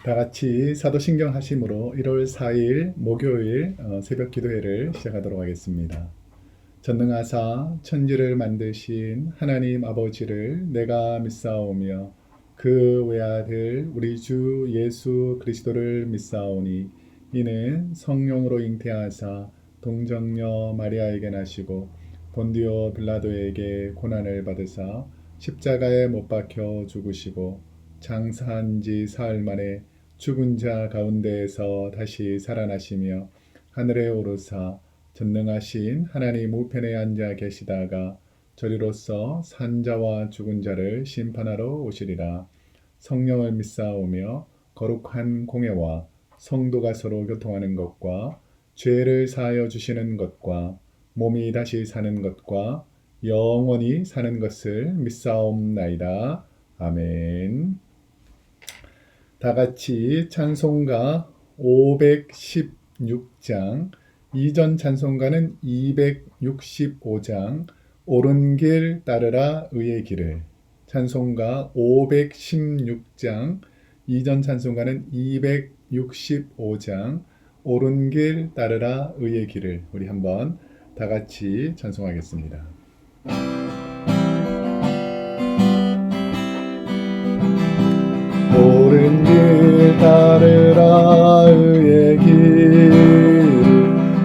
다 같이 사도신경 하심으로 1월 4일 목요일 새벽 기도회를 시작하도록 하겠습니다. 전능하사 천지를 만드신 하나님 아버지를 내가 믿사오며 그 외아들 우리 주 예수 그리스도를 믿사오니 이는 성령으로 잉태하사 동정녀 마리아에게 나시고 본디오 빌라도에게 고난을 받으사 십자가에 못 박혀 죽으시고 장사한 지 사흘 만에 죽은 자 가운데에서 다시 살아나시며 하늘에 오르사 전능하신 하나님 우편에 앉아 계시다가 저리로서 산자와 죽은 자를 심판하러 오시리라. 성령을 믿사오며 거룩한 공예와 성도가 서로 교통하는 것과 죄를 사하여 주시는 것과 몸이 다시 사는 것과 영원히 사는 것을 믿사옵나이다. 아멘. 다 같이 찬송가 516장, 이전 찬송가는 265장, 옳은 길 따르라 의의 길을. 찬송가 516장, 이전 찬송가는 265장, 옳은 길 따르라 의의 길을. 우리 한번 다 같이 찬송하겠습니다. 옳은 길 따르라 의의 길,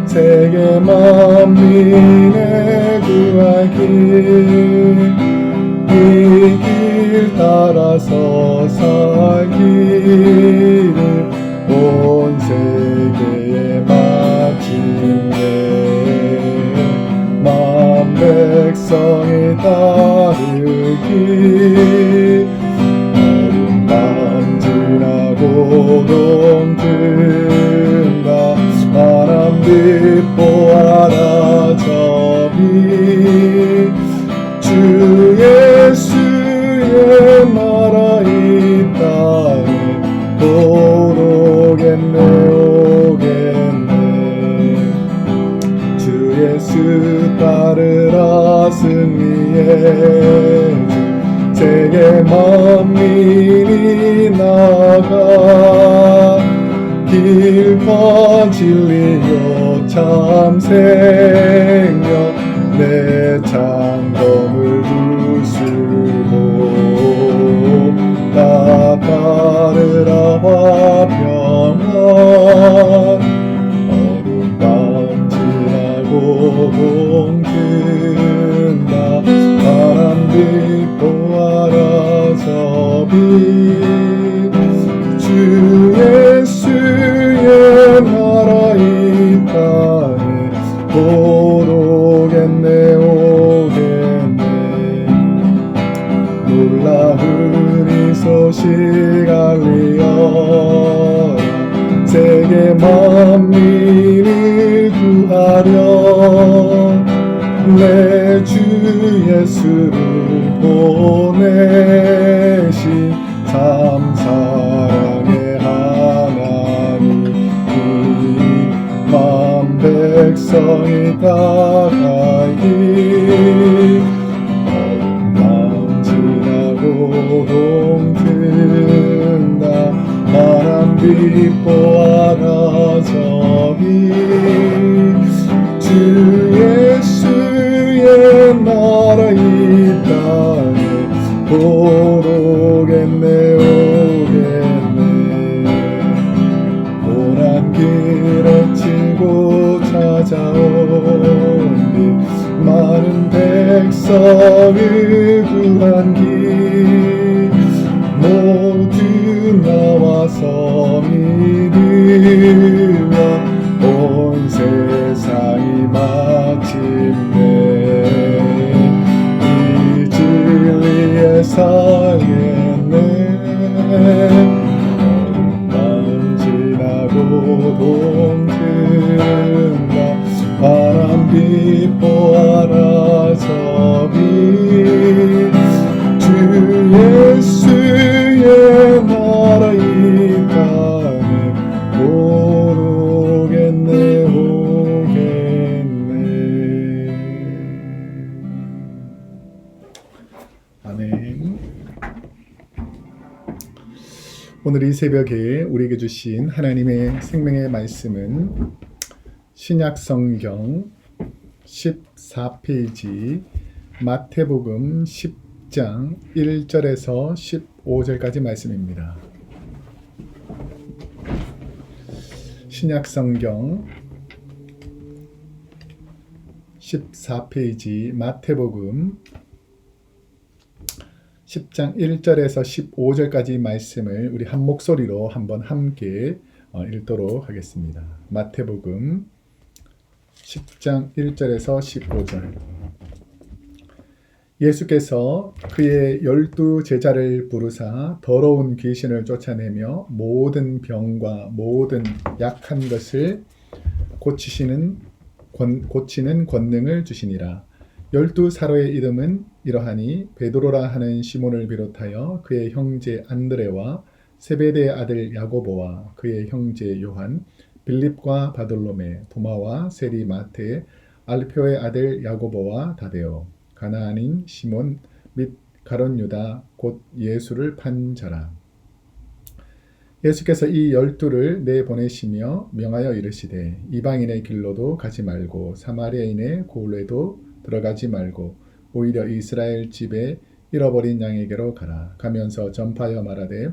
세계 만민의 구할 길, 이 길 따라서 살기를 온 세계에 마침내 만 백성이 따르기, 고동 든다 바람 빛보아라 저기 주 예수의 나라 이 땅에 곧 오겠네 오겠네. 주 예수 따르라 승리의 세계 만민이 나가 길과 진리요 참 생명 내 창검을 부수고 나 따르라 화평한 어둠 밤 지나고 동튼다 바람 빛보아라 저비 주 예수의 나라 이 땅에 곧 오겠네 오겠네. 놀라운 이 소식 알리어라 세계 만민을 구하려 내 주 예수를 보내신 참 사랑의 하나님 만 백성이 따라가기 어둠 지나고 동튼다 바람 빛보아라 저기 주 예수의 나라 이 땅에 곧 오겠네 오겠네. 고난 길을 치고 찾아온 길 많은 백성을 구한 길 모두 나와서 믿으며 온 세상이 마침내 이 진리에 살겠네. 어둠 지나고 동튼다 바람 빛보아라 저기 주 예수의 나라 이 땅에 곧 오겠네 오겠네. 아멘. 오늘 이 새벽에 우리에게 주신 하나님의 생명의 말씀은 신약성경 14페이지 마태복음 10장 1절에서 15절까지 말씀입니다. 신약성경 14페이지 마태복음 10장 1절에서 15절까지 말씀을 우리 한 목소리로 한번 함께 읽도록 하겠습니다. 마태복음 10장 1절에서 15절. 예수께서 그의 12 제자를 부르사 더러운 귀신을 쫓아내며 모든 병과 모든 약한 것을 고치는 권능을 주시니라. 12 사도의 이름은 이러하니 베드로라 하는 시몬을 비롯하여 그의 형제 안드레와 세베대의 아들 야고보와 그의 형제 요한, 빌립과 바돌로메, 도마와 세리 마테, 알페오의 아들 야고보와 다데오, 가나안인 시몬 및 가룟 유다 곧 예수를 판 자라. 예수께서 이 12를 내보내시며 명하여 이르시되 이방인의 길로도 가지 말고 사마리아인의 고을에도 들어가지 말고 오히려 이스라엘 집에 잃어버린 양에게로 가라. 가면서 전파하여 말하되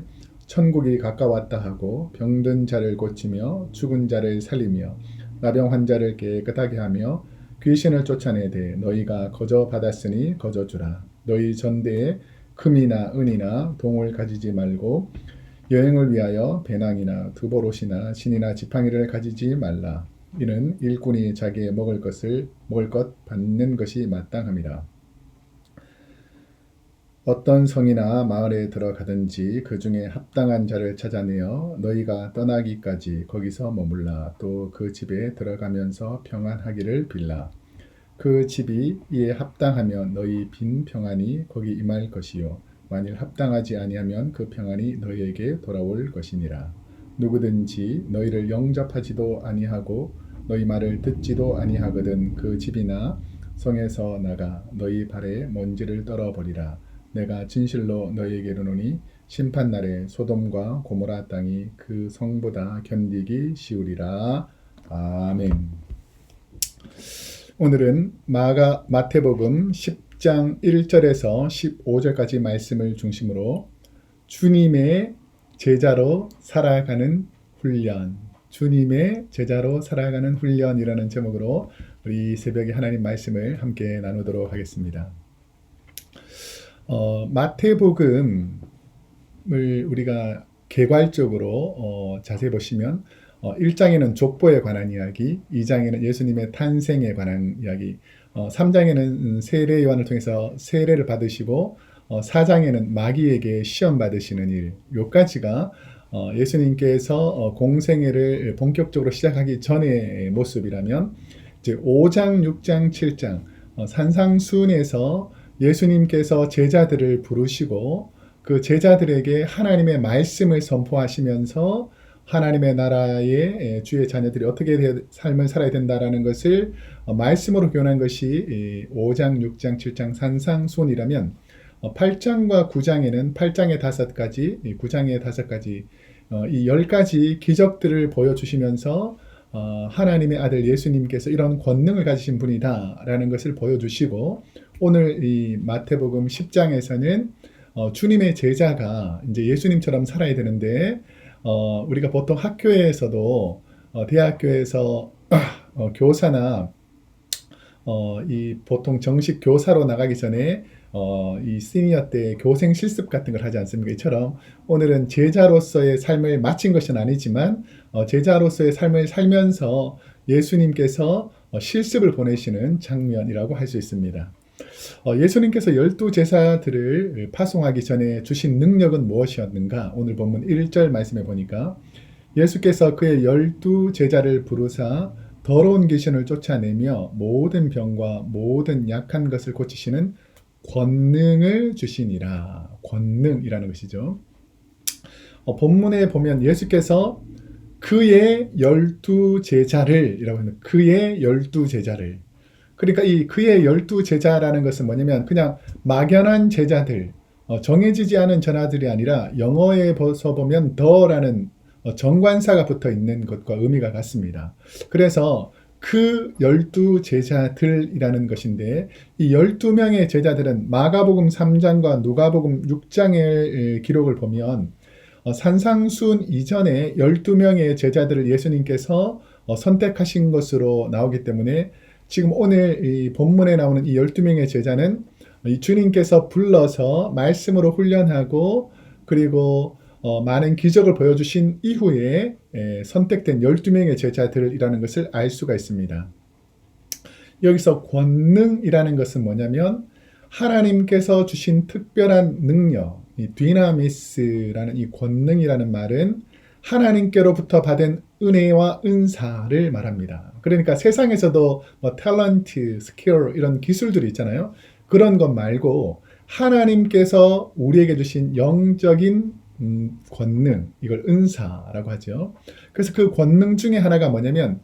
천국이 가까웠다 하고 병든 자를 고치며 죽은 자를 살리며 나병 환자를 깨끗하게 하며 귀신을 쫓아내되 너희가 거저 받았으니 거저 주라. 너희 전대에 금이나 은이나 동을 가지지 말고 여행을 위하여 배낭이나 두보롯이나 신이나 지팡이를 가지지 말라. 이는 일꾼이 자기의 먹을 것 받는 것이 마땅함이라. 어떤 성이나 마을에 들어가든지 그 중에 합당한 자를 찾아내어 너희가 떠나기까지 거기서 머물라. 또 그 집에 들어가면서 평안하기를 빌라. 그 집이 이에 합당하면 너희 빈 평안이 거기 임할 것이요 만일 합당하지 아니하면 그 평안이 너희에게 돌아올 것이니라. 누구든지 너희를 영접하지도 아니하고 너희 말을 듣지도 아니하거든 그 집이나 성에서 나가 너희 발에 먼지를 떨어버리라. 내가 진실로 너희에게 이르노니 심판날에 소돔과 고모라 땅이 그 성보다 견디기 쉬우리라. 아멘. 오늘은 마태복음 10장 1절에서 15절까지 말씀을 중심으로 주님의 제자로 살아가는 훈련, 주님의 제자로 살아가는 훈련이라는 제목으로 우리 새벽에 하나님 말씀을 함께 나누도록 하겠습니다. 마태복음을 우리가 개괄적으로 자세히 보시면 1장에는 족보에 관한 이야기, 2장에는 예수님의 탄생에 관한 이야기, 3장에는 세례 요한을 통해서 세례를 받으시고 4장에는 마귀에게 시험 받으시는 일, 요까지가 예수님께서 공생애를 본격적으로 시작하기 전의 모습이라면 이제 5장, 6장, 7장 산상수훈에서 예수님께서 제자들을 부르시고 그 제자들에게 하나님의 말씀을 선포하시면서 하나님의 나라의 주의 자녀들이 어떻게 삶을 살아야 된다라는 것을 말씀으로 교훈한 것이 5장, 6장, 7장 산상수훈이라면 8장과 9장에는 8장의 5가지, 9장의 5가지 이 10가지 기적들을 보여주시면서 하나님의 아들 예수님께서 이런 권능을 가지신 분이다 라는 것을 보여주시고 오늘 이 마태복음 10장에서는 주님의 제자가 이제 예수님처럼 살아야 되는데 우리가 보통 학교에서도 대학교에서 교사나 이 보통 정식 교사로 나가기 전에 이 시니어 때 교생 실습 같은 걸 하지 않습니까? 이처럼 오늘은 제자로서의 삶을 마친 것은 아니지만 제자로서의 삶을 살면서 예수님께서 실습을 보내시는 장면이라고 할 수 있습니다. 예수님께서 12 제자들을 파송하기 전에 주신 능력은 무엇이었는가? 오늘 본문 1절 말씀해 보니까 예수께서 그의 12 제자를 부르사 더러운 귀신을 쫓아내며 모든 병과 모든 약한 것을 고치시는 권능을 주시니라. 권능이라는 것이죠. 본문에 보면 예수께서 그의 12 제자를 이라고 합니다. 그의 12 제자를. 그러니까 이 그의 12 제자라는 것은 뭐냐면 그냥 막연한 제자들 정해지지 않은 전하들이 아니라 영어에서 보면 더라는 정관사가 붙어 있는 것과 의미가 같습니다. 그래서 그 12제자들이라는 것인데 이 12명의 제자들은 마가복음 3장과 누가복음 6장의 기록을 보면 산상순 이전에 12명의 제자들을 예수님께서 선택하신 것으로 나오기 때문에 지금 오늘 이 본문에 나오는 이 12명의 제자는 이 주님께서 불러서 말씀으로 훈련하고 그리고 많은 기적을 보여주신 이후에 선택된 12명의 제자들이라는 것을 알 수가 있습니다. 여기서 권능이라는 것은 뭐냐면 하나님께서 주신 특별한 능력, 이 디나미스라는 이 권능이라는 말은 하나님께로부터 받은 은혜와 은사를 말합니다. 그러니까 세상에서도 뭐 탤런트, 스킬 이런 기술들이 있잖아요. 그런 것 말고 하나님께서 우리에게 주신 영적인 권능, 이걸 은사라고 하죠. 그래서 그 권능 중에 하나가 뭐냐면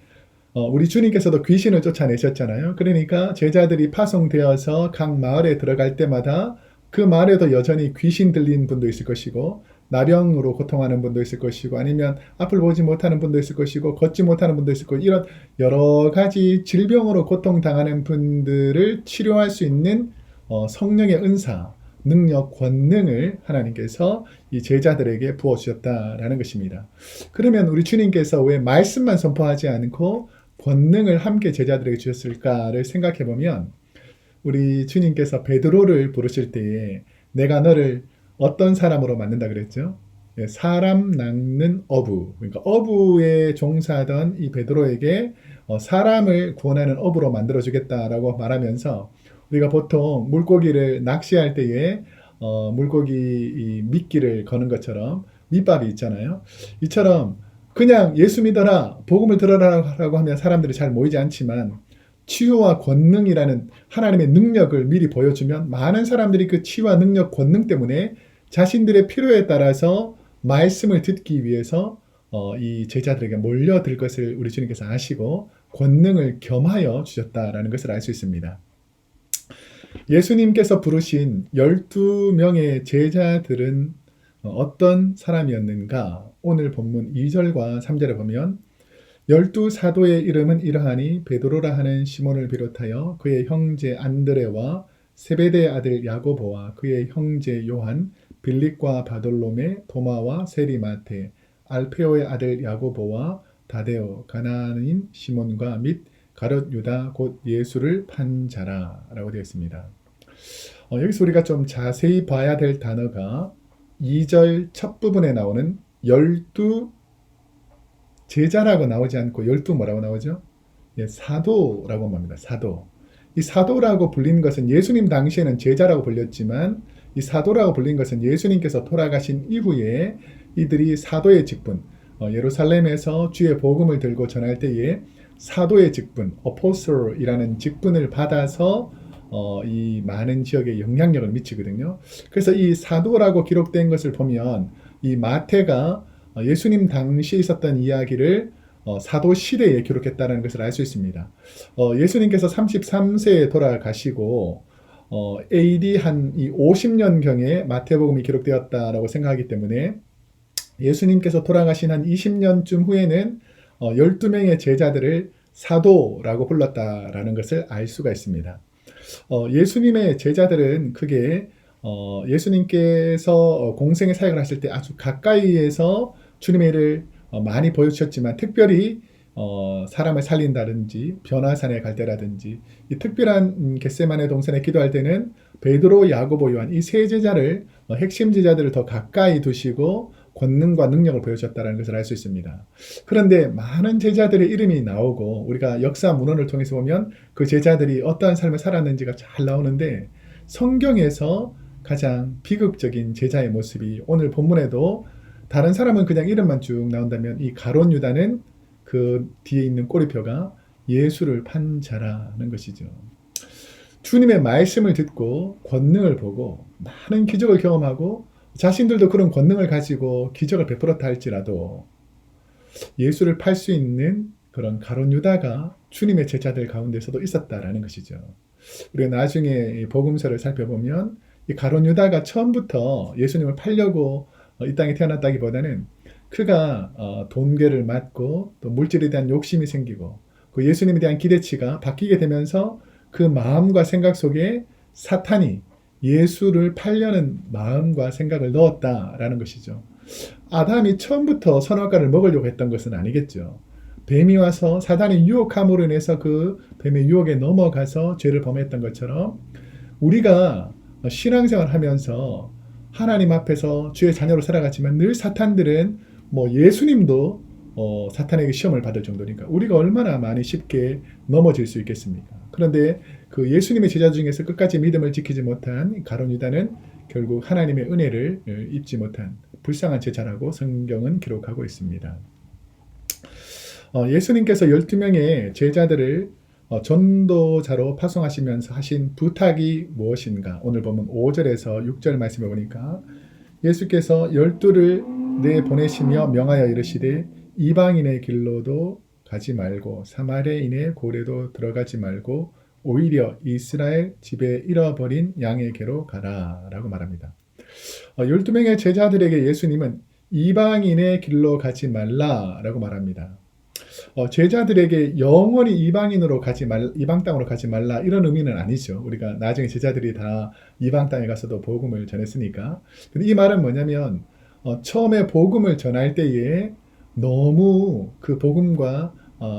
우리 주님께서도 귀신을 쫓아내셨잖아요. 그러니까 제자들이 파송되어서 각 마을에 들어갈 때마다 그 마을에도 여전히 귀신 들린 분도 있을 것이고 나병으로 고통하는 분도 있을 것이고 아니면 앞을 보지 못하는 분도 있을 것이고 걷지 못하는 분도 있을 것이고 이런 여러 가지 질병으로 고통당하는 분들을 치료할 수 있는 성령의 은사, 능력, 권능을 하나님께서 이 제자들에게 부어주셨다라는 것입니다. 그러면 우리 주님께서 왜 말씀만 선포하지 않고 권능을 함께 제자들에게 주셨을까를 생각해 보면 우리 주님께서 베드로를 부르실 때에 내가 너를 어떤 사람으로 만든다 그랬죠? 사람 낚는 어부, 그러니까 어부에 종사하던 이 베드로에게 사람을 구원하는 어부로 만들어주겠다라고 말하면서 우리가 보통 물고기를 낚시할 때에 물고기 미끼를 거는 것처럼 밑밥이 있잖아요. 이처럼 그냥 예수 믿어라, 복음을 들어라라고 하면 사람들이 잘 모이지 않지만 치유와 권능이라는 하나님의 능력을 미리 보여주면 많은 사람들이 그 치유와 능력, 권능 때문에 자신들의 필요에 따라서 말씀을 듣기 위해서 이 제자들에게 몰려들 것을 우리 주님께서 아시고 권능을 겸하여 주셨다라는 것을 알 수 있습니다. 예수님께서 부르신 12명의 제자들은 어떤 사람이었는가? 오늘 본문 2절과 3절에 보면 12사도의 이름은 이러하니 베드로라 하는 시몬을 비롯하여 그의 형제 안드레와 세베대의 아들 야고보와 그의 형제 요한, 빌립과 바돌로메, 도마와 세리마테, 알페오의 아들 야고보와 다데오, 가나안인 시몬과 및 가룟 유다 곧 예수를 판 자라라고 되어 있습니다. 여기서 우리가 좀 자세히 봐야 될 단어가 2절 첫 부분에 나오는 12 제자라고 나오지 않고 12 뭐라고 나오죠? 사도라고 합니다. 사도. 이 사도라고 불린 것은 예수님 당시에는 제자라고 불렸지만 이 사도라고 불린 것은 예수님께서 돌아가신 이후에 이들이 사도의 직분, 예루살렘에서 주의 복음을 들고 전할 때에 사도의 직분, 어포슬이라는 직분을 받아서 이 많은 지역에 영향력을 미치거든요. 그래서 이 사도라고 기록된 것을 보면 이 마태가 예수님 당시에 있었던 이야기를 사도 시대에 기록했다는 것을 알 수 있습니다. 예수님께서 33세에 돌아가시고 AD 한 50년경에 마태복음이 기록되었다라고 생각하기 때문에 예수님께서 돌아가신 한 20년쯤 후에는 12명의 제자들을 사도라고 불렀다라는 것을 알 수가 있습니다. 예수님의 제자들은 크게 예수님께서 공생의 사역을 하실 때 아주 가까이에서 주님의 일을 많이 보여주셨지만 특별히 사람을 살린다든지 변화산에 갈 때라든지 이 특별한 겟세마네 동산에 기도할 때는 베드로, 야고보, 요한 이 세 제자를 핵심 제자들을 더 가까이 두시고 권능과 능력을 보여주셨다는 것을 알 수 있습니다. 그런데 많은 제자들의 이름이 나오고 우리가 역사 문헌을 통해서 보면 그 제자들이 어떠한 삶을 살았는지가 잘 나오는데 성경에서 가장 비극적인 제자의 모습이 오늘 본문에도 다른 사람은 그냥 이름만 쭉 나온다면 이 가룟 유다는 그 뒤에 있는 꼬리표가 예수를 판 자라는 것이죠. 주님의 말씀을 듣고 권능을 보고 많은 기적을 경험하고 자신들도 그런 권능을 가지고 기적을 베풀었다 할지라도 예수를 팔 수 있는 그런 가룟 유다가 주님의 제자들 가운데서도 있었다라는 것이죠. 우리가 나중에 복음서를 살펴보면 이 가룟 유다가 처음부터 예수님을 팔려고 이 땅에 태어났다기보다는 그가 돈괴를 맞고 또 물질에 대한 욕심이 생기고 그 예수님에 대한 기대치가 바뀌게 되면서 그 마음과 생각 속에 사탄이 예수를 팔려는 마음과 생각을 넣었다라는 것이죠. 아담이 처음부터 선악과를 먹으려고 했던 것은 아니겠죠. 뱀이 와서 사단의 유혹함으로 인해서 그 뱀의 유혹에 넘어가서 죄를 범했던 것처럼 우리가 신앙생활 하면서 하나님 앞에서 주의 자녀로 살아갔지만 늘 사탄들은 예수님도 사탄에게 시험을 받을 정도니까 우리가 얼마나 많이 쉽게 넘어질 수 있겠습니까? 그런데 그 예수님의 제자 중에서 끝까지 믿음을 지키지 못한 가룟 유다는 결국 하나님의 은혜를 입지 못한 불쌍한 제자라고 성경은 기록하고 있습니다. 예수님께서 12명의 제자들을 전도자로 파송하시면서 하신 부탁이 무엇인가? 오늘 보면 5절에서 6절 말씀에 보니까 예수께서 12를 내보내시며 명하여 이르시되 이방인의 길로도 가지 말고 사마리아인의 고래도 들어가지 말고 오히려 이스라엘 집에 잃어버린 양에게로 가라 라고 말합니다. 12명의 제자들에게 예수님은 이방인의 길로 가지 말라라고 말합니다. 제자들에게 영원히 이방인으로 가지 말, 이방 땅으로 가지 말라 이런 의미는 아니죠. 우리가 나중에 제자들이 다 이방 땅에 가서도 복음을 전했으니까. 근데 이 말은 뭐냐면 처음에 복음을 전할 때에 너무 그 복음과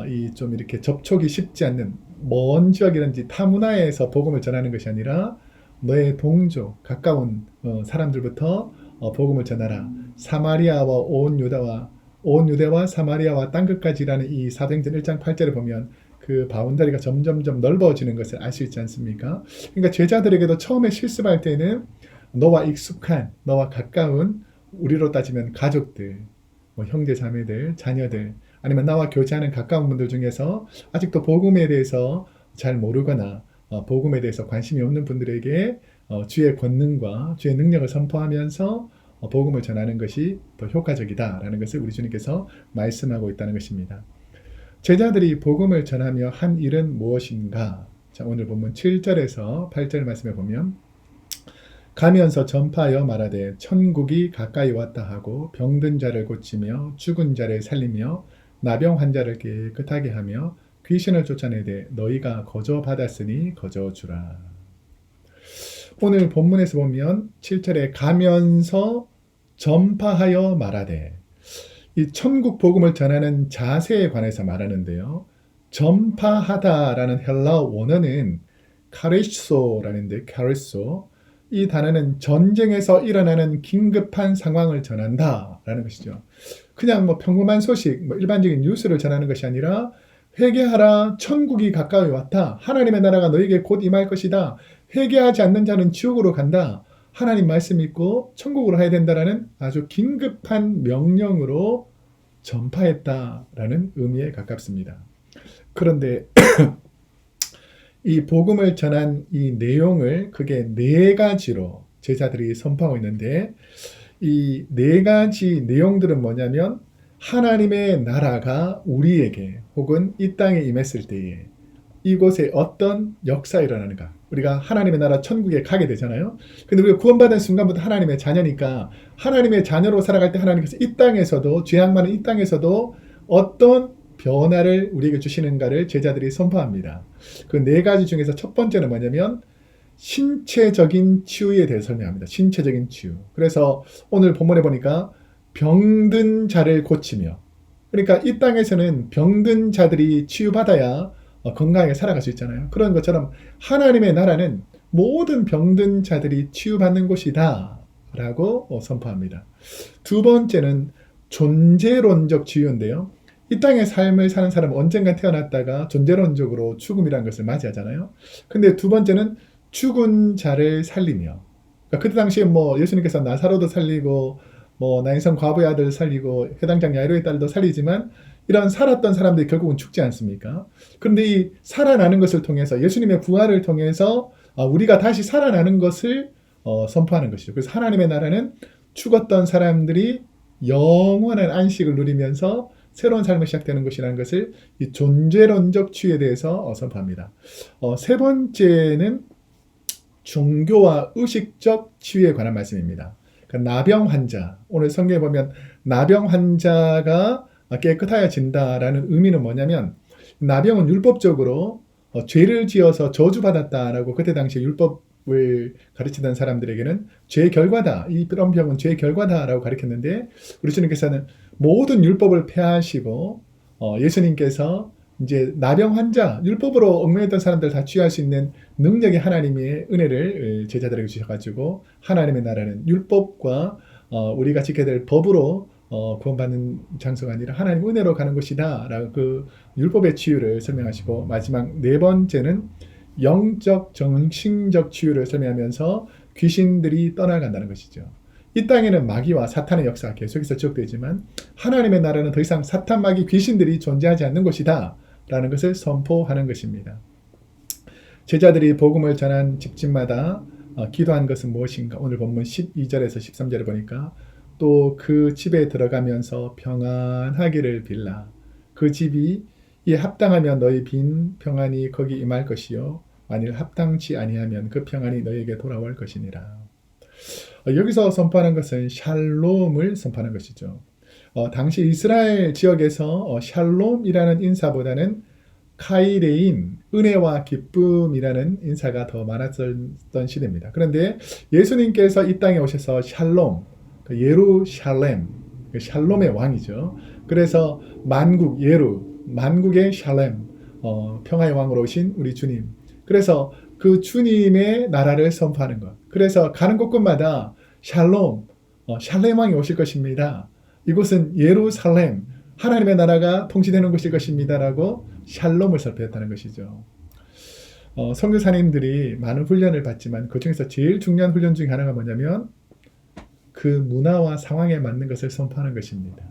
이 좀 이렇게 접촉이 쉽지 않는 먼 지역이든지 타 문화에서 복음을 전하는 것이 아니라 너의 동족, 가까운 사람들부터 복음을 전하라. 사마리아와 온 유대와 사마리아와 땅끝까지라는 이 사도행전 1장 8절에 보면 그 바운더리가 점점점 넓어지는 것을 알 수 있지 않습니까? 그러니까 제자들에게도 처음에 실습할 때는 너와 익숙한, 너와 가까운 우리로 따지면 가족들, 형제 자매들, 자녀들 아니면 나와 교제하는 가까운 분들 중에서 아직도 복음에 대해서 잘 모르거나 복음에 대해서 관심이 없는 분들에게 주의 권능과 주의 능력을 선포하면서 복음을 전하는 것이 더 효과적이다라는 것을 우리 주님께서 말씀하고 있다는 것입니다. 제자들이 복음을 전하며 한 일은 무엇인가? 자, 오늘 본문 7절에서 8절 말씀에 보면 가면서 전파하여 말하되 천국이 가까이 왔다 하고 병든 자를 고치며 죽은 자를 살리며 나병 환자를 깨끗하게 하며 귀신을 쫓아내되 너희가 거저 받았으니 거저 주라. 오늘 본문에서 보면 7절에 가면서 전파하여 말하되 이 천국 복음을 전하는 자세에 관해서 말하는데요. 전파하다라는 헬라어 원어는 카레소라는데 카레소 이 단어는 전쟁에서 일어나는 긴급한 상황을 전한다라는 것이죠. 그냥 평범한 소식, 일반적인 뉴스를 전하는 것이 아니라 회개하라, 천국이 가까이 왔다. 하나님의 나라가 너에게 곧 임할 것이다. 회개하지 않는 자는 지옥으로 간다. 하나님 말씀 믿고 천국으로 가야 된다라는 아주 긴급한 명령으로 전파했다라는 의미에 가깝습니다. 그런데 이 복음을 전한 이 내용을 크게 4가지로 제자들이 선포하고 있는데 이 4가지 내용들은 뭐냐면 하나님의 나라가 우리에게 혹은 이 땅에 임했을 때에 이곳에 어떤 역사가 일어나는가. 우리가 하나님의 나라 천국에 가게 되잖아요. 근데 우리가 구원받은 순간부터 하나님의 자녀니까 하나님의 자녀로 살아갈 때 하나님께서 이 땅에서도 죄악 많은 이 땅에서도 어떤 변화를 우리에게 주시는가를 제자들이 선포합니다. 그 4가지 중에서 첫 번째는 뭐냐면 신체적인 치유에 대해 설명합니다. 신체적인 치유. 그래서 오늘 본문에 보니까 병든 자를 고치며 그러니까 이 땅에서는 병든 자들이 치유받아야 건강하게 살아갈 수 있잖아요. 그런 것처럼 하나님의 나라는 모든 병든 자들이 치유받는 곳이다 라고 선포합니다. 두 번째는 존재론적 치유인데요. 이 땅의 삶을 사는 사람은 언젠가 태어났다가 존재론적으로 죽음이라는 것을 맞이하잖아요. 근데 두 번째는 죽은 자를 살리며 그러니까 그때 당시에 예수님께서 나사로도 살리고 나인성 과부의 아들 살리고 회당장 야이로의 딸도 살리지만 이런 살았던 사람들이 결국은 죽지 않습니까? 그런데 이 살아나는 것을 통해서 예수님의 부활을 통해서 우리가 다시 살아나는 것을 선포하는 것이죠. 그래서 하나님의 나라는 죽었던 사람들이 영원한 안식을 누리면서 새로운 삶을 시작되는 것이라는 것을 이 존재론적 치유에 대해서 선포합니다. 세 번째는 종교와 의식적 치유에 관한 말씀입니다. 그러니까 나병 환자, 오늘 성경에 보면 나병 환자가 깨끗하여진다라는 의미는 뭐냐면 나병은 율법적으로 죄를 지어서 저주받았다라고 그때 당시 율법을 가르치던 사람들에게는 죄의 결과다. 이런 병은 죄의 결과다라고 가르쳤는데 우리 주님께서는 모든 율법을 폐하시고 예수님께서 이제 나병 환자, 율법으로 얽매였던 사람들 다 치유할 수 있는 능력의 하나님의 은혜를 제자들에게 주셔가지고 하나님의 나라는 율법과 우리가 지켜야 될 법으로 구원받는 장소가 아니라 하나님 은혜로 가는 곳이다 라고 그 율법의 치유를 설명하시고 마지막 네 번째는 영적 정신적 치유를 설명하면서 귀신들이 떠나간다는 것이죠. 이 땅에는 마귀와 사탄의 역사가 계속해서 지속되지만 하나님의 나라는 더 이상 사탄, 마귀, 귀신들이 존재하지 않는 곳이다 라는 것을 선포하는 것입니다. 제자들이 복음을 전한 집집마다 기도한 것은 무엇인가? 오늘 본문 12절에서 13절에 보니까 또 그 집에 들어가면서 평안하기를 빌라. 그 집이 이에 합당하면 너희 빈 평안이 거기 임할 것이요 만일 합당치 아니하면 그 평안이 너희에게 돌아올 것이니라. 여기서 선포하는 것은 샬롬을 선포하는 것이죠. 당시 이스라엘 지역에서 샬롬이라는 인사보다는 카이레임, 은혜와 기쁨이라는 인사가 더 많았던 시대입니다. 그런데 예수님께서 이 땅에 오셔서 샬롬, 예루샬렘, 샬롬의 왕이죠. 그래서 만국, 만국의 샬렘, 평화의 왕으로 오신 우리 주님. 그래서 그 주님의 나라를 선포하는 것. 그래서 가는 곳곳마다 샬롬, 샬렘 왕이 오실 것입니다. 이곳은 예루살렘, 하나님의 나라가 통치되는 곳일 것입니다라고 샬롬을 선포했다는 것이죠. 선교사님들이 많은 훈련을 받지만 그 중에서 제일 중요한 훈련 중에 하나가 뭐냐면 그 문화와 상황에 맞는 것을 선포하는 것입니다.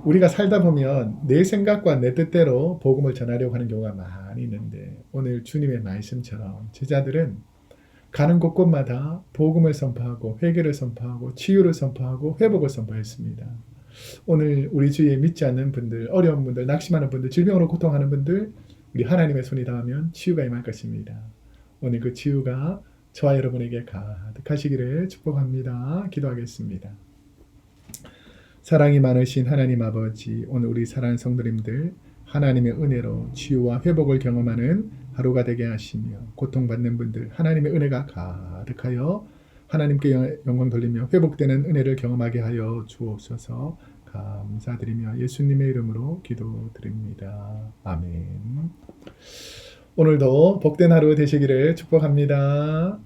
우리가 살다 보면 내 생각과 내 뜻대로 복음을 전하려고 하는 경우가 많이 있는데 오늘 주님의 말씀처럼 제자들은 가는 곳곳마다 복음을 선포하고 회개를 선포하고 치유를 선포하고 회복을 선포했습니다. 오늘 우리 주위에 믿지 않는 분들, 어려운 분들, 낙심하는 분들, 질병으로 고통하는 분들 우리 하나님의 손이 닿으면 치유가 임할 것입니다. 오늘 그 치유가 저와 여러분에게 가득하시기를 축복합니다. 기도하겠습니다. 사랑이 많으신 하나님 아버지, 오늘 우리 사랑하는 성도님들 하나님의 은혜로 치유와 회복을 경험하는 하루가 되게 하시며 고통받는 분들 하나님의 은혜가 가득하여 하나님께 영광 돌리며 회복되는 은혜를 경험하게 하여 주옵소서. 감사드리며 예수님의 이름으로 기도드립니다. 아멘. 오늘도 복된 하루 되시기를 축복합니다.